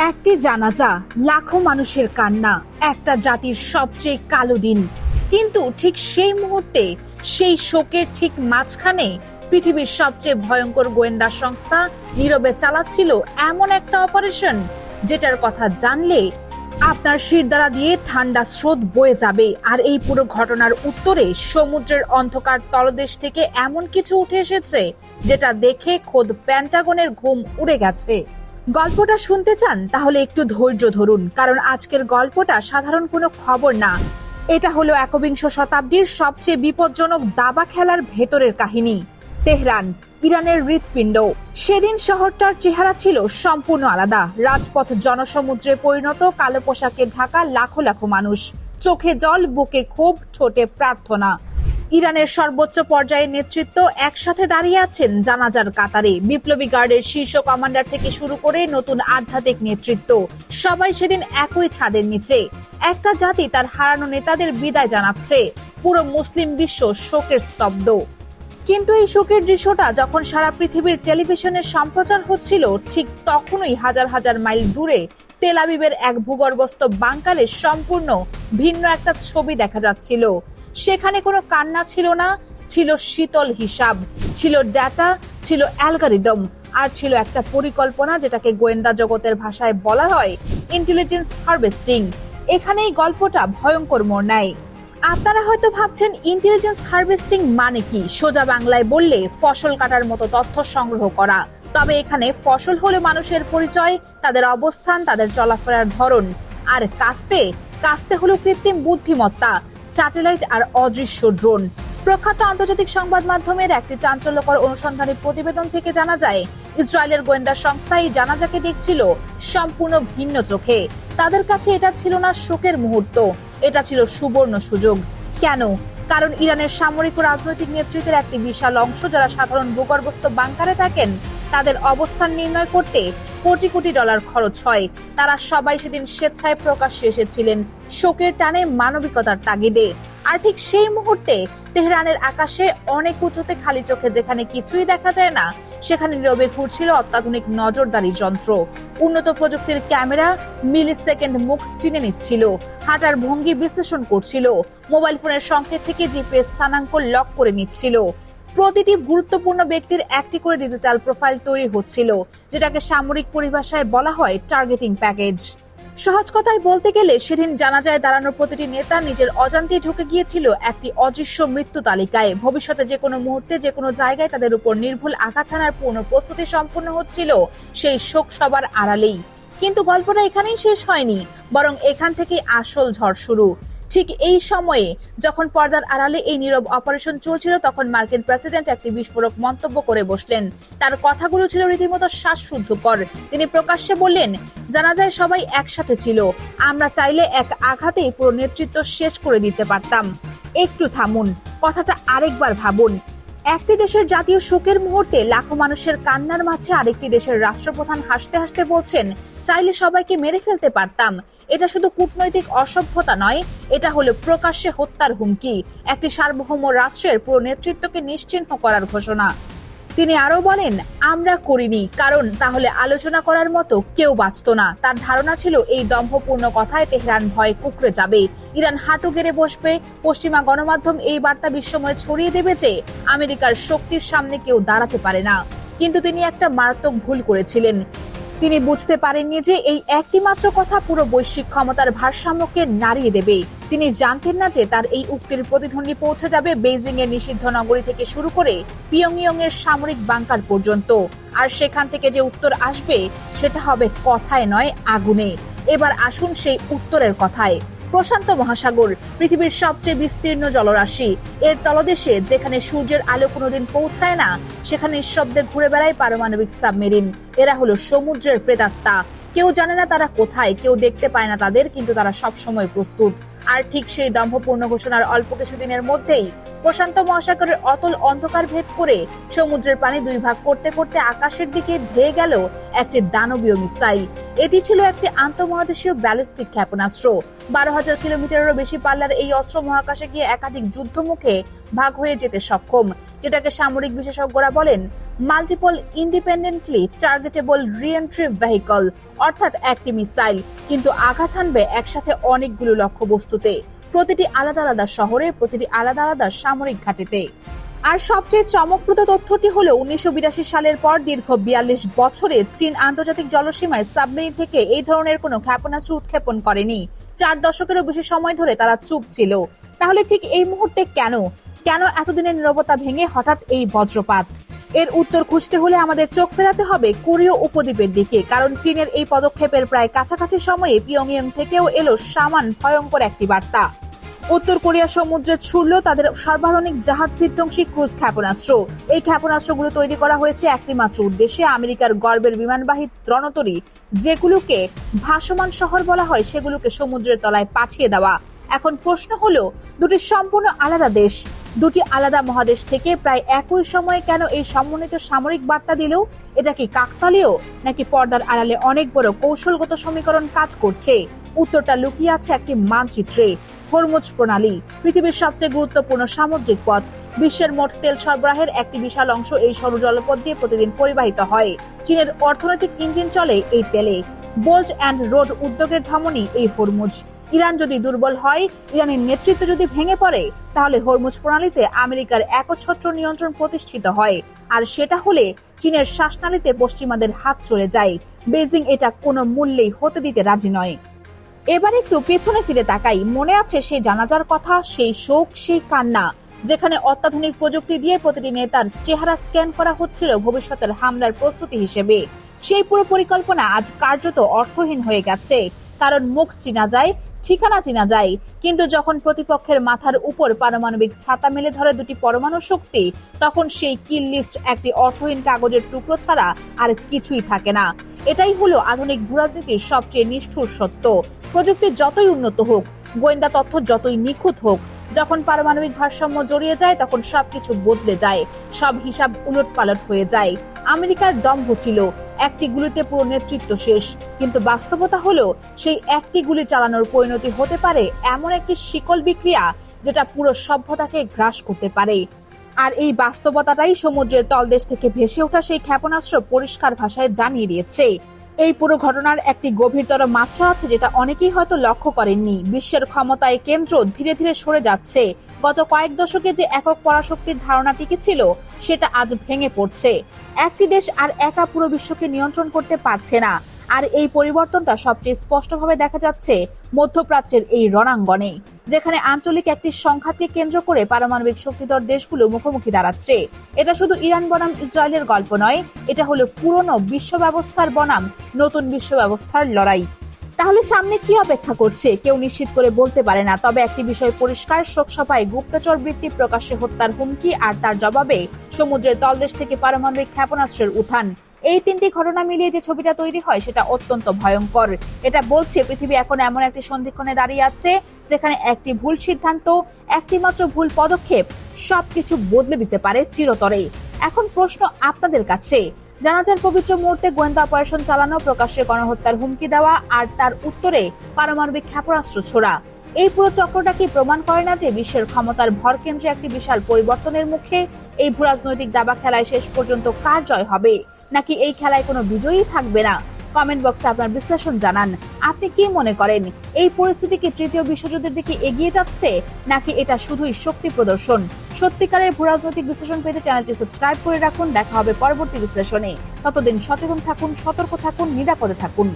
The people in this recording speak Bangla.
একটি জানাজা, লাখো মানুষের কান্না, একটা জাতির সবচেয়ে কালো দিন। কিন্তু ঠিক সেই মুহূর্তে, সেই শোকের ঠিক মাঝখানে পৃথিবীর সবচেয়ে ভয়ঙ্কর গোয়েন্দা সংস্থা নীরবে চালাচ্ছিল এমন একটা অপারেশন যেটার কথা জানলে আপনার শিরদাঁড়া দিয়ে ঠান্ডা স্রোত বয়ে যাবে। আর এই পুরো ঘটনার উত্তরে সমুদ্রের অন্ধকার তলদেশ থেকে এমন কিছু উঠে এসেছে যেটা দেখে খোদ পেন্টাগনের ঘুম উড়ে গেছে। গল্পটা শুনতে চান? তাহলে একটু ধৈর্য ধরুন, কারণ আজকের গল্পটা সাধারণ কোনো খবর না। এটা হলো একবিংশ শতাব্দীর সবচেয়ে বিপজ্জনক দাবা খেলার ভেতরের কাহিনী। তেহরান, ইরানের হৃৎপিণ্ড। সেদিন শহরটার চেহারা ছিল সম্পূর্ণ আলাদা। রাজপথ জনসমুদ্রে পরিণত, কালো পোশাকে ঢাকা লাখো লাখো মানুষ, চোখে জল, বুকে ক্ষোভ, ঠোঁটে প্রার্থনা। ইরানের সর্বোচ্চ পর্যায়ের নেতৃত্ব একসাথে দাঁড়িয়ে আছেন জানাজার কাতারে। বিপ্লবী গার্ডের শীর্ষ কমান্ডার থেকে শুরু করে নতুন আধ্যাত্মিক নেতৃত্ব, সবাই সেদিন একই ছাদের নিচে। একটা জাতি তার হারানো নেতাদের বিদায় জানাচ্ছে, পুরো মুসলিম বিশ্ব শোকের স্তব্ধ। কিন্তু এই শোকের দৃশ্যটা যখন সারা পৃথিবীর টেলিভিশনে সম্প্রচার হচ্ছিল, ঠিক তখনই হাজার হাজার মাইল দূরে তেল আবিবের এক ভূগর্ভস্থ বাংকারে সম্পূর্ণ ভিন্ন একটা ছবি দেখা যাচ্ছিল। সেখানে কোনো কান্না ছিল না, ছিল শীতল হিসাব, ছিল ডেটা, ছিল অ্যালগরিদম, আর ছিল একটা পরিকল্পনা যেটাকে গোয়েন্দা জগতের ভাষায় বলা হয় ইন্টেলিজেন্স হারভেস্টিং। এখানেই গল্পটা ভয়ঙ্কর মোড় নেয়। আপনারা হয়তো ভাবছেন ইন্টেলিজেন্স হারভেস্টিং মানে কি? সোজা বাংলায় বললে ফসল কাটার মতো তথ্য সংগ্রহ করা। তবে এখানে ফসল হলো মানুষের পরিচয়, তাদের অবস্থান, তাদের চলাফেরার ধরন। আর কাস্তে হলো কৃত্রিম বুদ্ধিমত্তা, স্যাটেলাইট আর অদৃশ্য ড্রোন। প্রখ্যাত আন্তর্জাতিক সংবাদ মাধ্যমের একটি চাঞ্চল্যকর অনুসন্ধানী প্রতিবেদন থেকে জানা যায়, ইসরায়েলের গোয়েন্দা সংস্থা এই জানাজাকে দেখছিল সম্পূর্ণ ভিন্ন চোখে। তাদের কাছে এটা ছিল না শোকের মুহূর্ত, এটা ছিল সুবর্ণ সুযোগ। কেন? কারণ ইরানের সামরিক ও রাজনৈতিক নেতৃত্বের একটি বিশাল অংশ, যারা সাধারণ ভূগর্ভস্থ বাংকারে থাকেন, তাদের অবস্থান নির্ণয় করতে কোটি কোটি ডলার খরচ হয়। তারা সবাই সেদিন স্বেচ্ছায় প্রকাশ্যে এসেছিলেন, শোকের টানে, মানবিকতার তাগিদে। আর ঠিক সেই মুহূর্তে তেহরানের আকাশে অনেক উঁচুতে খালি চোখে যেখানে কিছুই দেখা যায় না, সেখানে নীরবে ঘুরছিল অত্যাধুনিক নজরদারি যন্ত্র। উন্নত প্রযুক্তির ক্যামেরা মিলি সেকেন্ড মুখ চিনে নিচ্ছিল, হাঁটার ভঙ্গি বিশ্লেষণ করছিল, মোবাইল ফোনের সংকেত থেকে জিপিএস স্থানাঙ্ক লক করে নিচ্ছিল। প্রতিটি গুরুত্বপূর্ণ ব্যক্তির একটি করে ডিজিটাল প্রোফাইল তৈরি হচ্ছিল, যেটাকে সামরিক পরিভাষায় বলা হয় টার্গেটিং প্যাকেজ। সহজ কথায় বলতে গেলে, সেদিন জানাজায় দাঁড়ানো প্রতিটি নেতা নিজের অজান্তেই ঢুকে গিয়েছিল একটি অদৃশ্য মৃত্যু তালিকায়। ভবিষ্যতে যে কোনো মুহূর্তে, যে কোনো জায়গায় তাদের উপর নির্ভুল আঘাত হানার পূর্ণ প্রস্তুতি সম্পন্ন হচ্ছিল সেই শোক সবার আড়ালেই। কিন্তু গল্পটা এখানেই শেষ হয়নি, বরং এখান থেকেই আসল ঝড় শুরু। ঠিক এই সময়ে যখন পর্দার আড়ালে এই নীরব অপারেশন চলছিল, তখন মার্কিন প্রেসিডেন্ট একটি বিস্ফোরক মন্তব্য করে বসলেন। তার কথাগুলো ছিল রীতিমতো শ্বাসরুদ্ধকর। তিনি প্রকাশ্যে বললেন, জানাজায় সবাই একসাথে ছিল, আমরা চাইলে এক আঘাতেই পুরো নেতৃত্ব শেষ করে দিতে পারতাম। একটু থামুন, কথাটা আরেকবার ভাবুন। একটি দেশের জাতীয় শোকের মুহূর্তে লাখো মানুষের কান্নার মাঝে আরেকটি দেশের রাষ্ট্রপ্রধান হাসতে হাসতে বলছেন, চাইলে সবাইকে মেরে ফেলতে পারতাম। এটা শুধু কূটনৈতিক অসভ্যতা নয়, এটা হলো প্রকাশ্যে হত্যার হুমকি, একটি সার্বভৌম রাষ্ট্রের পুরো নেতৃত্বকে নিশ্চিহ্ন করার ঘোষণা। তিনি আরো বলেন, আমরা করিনি, কারণ তাহলে আলোচনা করার মতো কেউ বাঁচত না। তার ধারণা ছিল এই দম্ভপূর্ণ কথায় তেহরান ভয়ে কুঁকড়ে যাবে, ইরান হাঁটু গেড়ে বসবে, পশ্চিমা গণমাধ্যম এই বার্তা বিশ্বময় ছড়িয়ে দেবে যে আমেরিকার শক্তির সামনে কেউ দাঁড়াতে পারে না। কিন্তু তিনি একটা মারাত্মক ভুল করেছিলেন। তিনি বুঝতে পারেননি যে এই একটি মাত্র কথা পুরো বৈশ্বিক ক্ষমতার ভারসাম্যকে নাড়িয়ে দেবে। তিনি জানতেন না যে তার এই উক্তির প্রতিধ্বনি পৌঁছে যাবে বেইজিং এর নিষিদ্ধ নগরী থেকে শুরু করে পিয়ংইয়ং এর সামরিক বাংকার পর্যন্ত। আর সেখান থেকে যে উত্তর আসবে, সেটা হবে কথায় নয়, আগুনে। এবার আসুন সেই উত্তরের কথায়। প্রশান্ত মহাসাগর, পৃথিবীর সবচেয়ে বিস্তীর্ণ জলরাশি। এর তলদেশে যেখানে সূর্যের আলো কোনোদিন পৌঁছায় না, সেখানে নিঃশব্দে ঘুরে বেড়ায় পারমাণবিক সাবমেরিন। এরা হলো সমুদ্রের প্রেতাত্মা। কেউ জানে না তারা কোথায়, কেউ দেখতে পায় না তাদের, কিন্তু তারা সবসময় প্রস্তুত। আর ঠিক সেই দম্ভপূর্ণ ঘোষণার অল্প কিছুদিনের মধ্যেই প্রশান্ত মহাসাগরের অতল অন্ধকার ভেদ করে সমুদ্রের পানি দুই ভাগ করতে করতে আকাশের দিকে ধেয়ে গেল একটি দানবীয় মিসাইল। এটি ছিল একটি আন্তঃমহাদেশীয় ব্যালিস্টিক ক্ষেপণাস্ত্র। 12,000 কিলোমিটারেরও বেশি পাল্লার এই অস্ত্র মহাকাশে গিয়ে একাধিক যুদ্ধমুখে ভাগ হয়ে যেতে সক্ষম, যেটাকে সামরিক বিশেষজ্ঞরা বলেন multiple independently targetable re-entry vehicle, অর্থাৎ একটি মিসাইল কিন্তু আঘাত হানবে একসাথে অনেকগুলো লক্ষ্যবস্তুতে, প্রতিটি আলাদা আলাদা শহরে, প্রতিটি আলাদা আলাদা সামরিক ঘাঁটিতে। আর সবচেয়ে চমকপ্রদ তথ্যটি হলো 1982 সালের পর দীর্ঘ 42 বছরে চীন আন্তর্জাতিক জলসীমায় সাবমেরিন থেকে এই ধরনের কোনো ক্ষেপণাস্ত্র উৎক্ষেপণ করেনি। 4 দশকেরও বেশি সময় ধরে তারা চুপ ছিল। তাহলে ঠিক এই মুহূর্তে কেন এতদিনের নীরবতা ভেঙে হঠাৎ এই বজ্রপাত? এর উত্তর খুঁজতে হলে আমাদের চোখ ফেরাতে হবে কোরীয় উপদ্বীপের দিকে, কারণ চীনের এই পদক্ষেপের প্রায় কাছাকাছি সময়ে পিয়ংইয়ং থেকেও এলো সামান ভয়ঙ্কর একটি বার্তা। উত্তর কোরিয়া সমুদ্রে ছুড়ল তাদের সর্বাধুনিক জাহাজ বিধ্বংসী ক্রুজ ক্ষেপণাস্ত্র। এই ক্ষেপণাস্ত্রগুলো তৈরি করা হয়েছে একটি মাত্র উদ্দেশ্যে, আমেরিকার গর্বের বিমানবাহী রণতরী যেগুলোকে ভাসমান শহর বলা হয় সেগুলোকে সমুদ্রের তলায় পাঠিয়ে দেওয়া। এখন প্রশ্ন হলো, দুটি সম্পূর্ণ আলাদা দেশ, দুটি আলাদা মহাদেশ থেকে প্রায় একই সময়ে কেন এই সমন্বিত সামরিক বার্তা দিল? এটা কি কাকতালীয়, নাকি পর্দার আড়ালে অনেক বড় কৌশলগত সমীকরণ কাজ করছে? উত্তরটা লুকিয়ে আছে একটি মানচিত্রে। হরমুজ প্রণালী পৃথিবীর সবচেয়ে গুরুত্বপূর্ণ সামুদ্রিক পথ। বিশ্বের মোট তেল সরবরাহের একটি বিশাল অংশ এই সরু জলপথ দিয়ে প্রতিদিন পরিবাহিত হয়। চীনের অর্থনৈতিক ইঞ্জিন চলে এই তেলে। বোল্ট অ্যান্ড রোড উদ্যোগের ধমনী এই হরমুজ। ইরান যদি দুর্বল হয়, ইরানের নেতৃত্ব যদি ভেঙে পড়ে, তাহলে হরমুজ প্রণালীতে আমেরিকার একচ্ছত্র নিয়ন্ত্রণ প্রতিষ্ঠিত হয়। আর সেটা হলে চীনের শ্বাসনালীতে পশ্চিমাদের হাত চলে যায়। বেজিং এটা কোনো মূল্যেই হতে দিতে রাজি নয়। এবার একটু পেছনে ফিরে তাকাই। মনে আছে সেই জানাজার কথা, সেই শোক, সেই কান্না, যেখানে অত্যাধুনিক প্রযুক্তি দিয়ে প্রতিটি নেতার চেহারা স্ক্যান করা হচ্ছিল ভবিষ্যতের হামলার প্রস্তুতি হিসেবে। সেই পুরো পরিকল্পনা আজ কার্যত অর্থহীন হয়ে গেছে, কারণ মুখ চিনা যায়, ঠিকানা চিনা যায়, কিন্তু যখন প্রতিপক্ষের মাথার উপর পারমাণবিক ছাতা মেলে ধরে দুটি পরমাণু শক্তি, তখন সেই কিল লিস্ট একটি অর্থহীন কাগজের টুকরো ছাড়া আর কিছুই থাকে না। এটাই হলো আধুনিক ভূরাজনীতির সবচেয়ে নিষ্ঠুর সত্য। প্রযুক্তি যতই উন্নত হোক, গোয়েন্দা তথ্য যতই নিখুঁত হোক, যখন পারমাণবিক ভারসাম্য জড়িয়ে যায় তখন সবকিছু বদলে যায়, সব হিসাব উলটপালট হয়ে যায়। আমেরিকার দম্ভ ছিল একটি গুলিতে পুরো নেতৃত্ব শেষ, কিন্তু বাস্তবতা হলো সেই একটি গুলি চালানোর পরিণতি হতে পারে এমন একটি শিকল বিক্রিয়া যেটা পুরো সভ্যতাকে গ্রাস করতে পারে। আর এই বাস্তবতাটাই সমুদ্রের তলদেশ থেকে ভেসে ওঠা সেই ক্ষেপণাস্ত্র পরিষ্কার ভাষায় জানিয়ে দিয়েছে। এই পুরো ঘটনার একটি গভীরতর মাত্রা আছে যেটা অনেকেই হয়তো লক্ষ্য করেননি। বিশ্বের ক্ষমতায় কেন্দ্র ধীরে ধীরে সরে যাচ্ছে। গত কয়েক দশকে যে একক পরাশক্তির ধারণা টিকেছিল সেটা আজ ভেঙে পড়ছে। একটি দেশ আর একা পুরো বিশ্বকে নিয়ন্ত্রণ করতে পারছে না। আর এই পরিবর্তনটা সবচেয়ে স্পষ্টভাবে দেখা যাচ্ছে মধ্যপ্রাচ্যের এই রণাঙ্গনে, যেখানে আঞ্চলিক একটি সংঘাতকে কেন্দ্র করে পারমাণবিক শক্তিধর দেশগুলো মুখোমুখি দাঁড়াচ্ছে। এটা শুধু ইরান বনাম ইসরায়েলের গল্প নয়, এটা হলো পুরনো বিশ্ব ব্যবস্থার বনাম নতুন বিশ্ব ব্যবস্থার লড়াই। তাহলে সামনে কি অপেক্ষা করছে কেউ নিশ্চিত করে বলতে পারে না। তবে একটি বিষয় পরিষ্কার, শোকসভায় গুপ্তচর বৃত্তি, প্রকাশ্যে হত্যার হুমকি, আর তার জবাবে সমুদ্রের তলদেশ থেকে পারমাণবিক ক্ষেপণাস্ত্রের উত্থান। এই তিনটি ঘটনা মিলিয়ে যে ছবিটা তৈরি হয় সেটা অত্যন্ত ভয়ঙ্কর। এটা বলছে পৃথিবী এখন এমন একটি সন্ধিক্ষণে দাঁড়িয়ে আছে যেখানে একটি ভুল সিদ্ধান্ত, একটি মাত্র ভুল পদক্ষেপ সবকিছু বদলে দিতে পারে চিরতরে। এখন প্রশ্ন আপনাদের কাছে, জানাজার পবিত্র মুহূর্তে গোয়েন্দা অপারেশন চালানো, প্রকাশ্যে গণহত্যার হুমকি দেওয়া, আর তার উত্তরে পারমাণবিক ক্ষেপণাস্ত্র ছোড়া, এই পুরো চক্রটা কি প্রমাণ করে না যে বিশ্বের ক্ষমতার ভরকেন্দ্রে একটি বিশাল পরিবর্তনের মুখে? এই ভূরাজনৈতিক দাবা খেলায় শেষ পর্যন্ত কার জয় হবে, নাকি এই খেলায় কোনো বিজয়ী থাকবে না? কমেন্ট বক্সে আপনার বিশ্লেষণ জানান। আপনি কি মনে করেন, এই পরিস্থিতি কি তৃতীয় বিশ্বযুদ্ধের দিকে এগিয়ে যাচ্ছে, নাকি এটা শুধুই শক্তি প্রদর্শন? সত্যিকারের ভূরাজনৈতিক বিশ্লেষণ পেতে চ্যানেলটি সাবস্ক্রাইব করে রাখুন। দেখা হবে পরবর্তী বিশ্লেষণে। ততদিন সচেতন থাকুন, সতর্ক থাকুন, নিরাপদে থাকুন।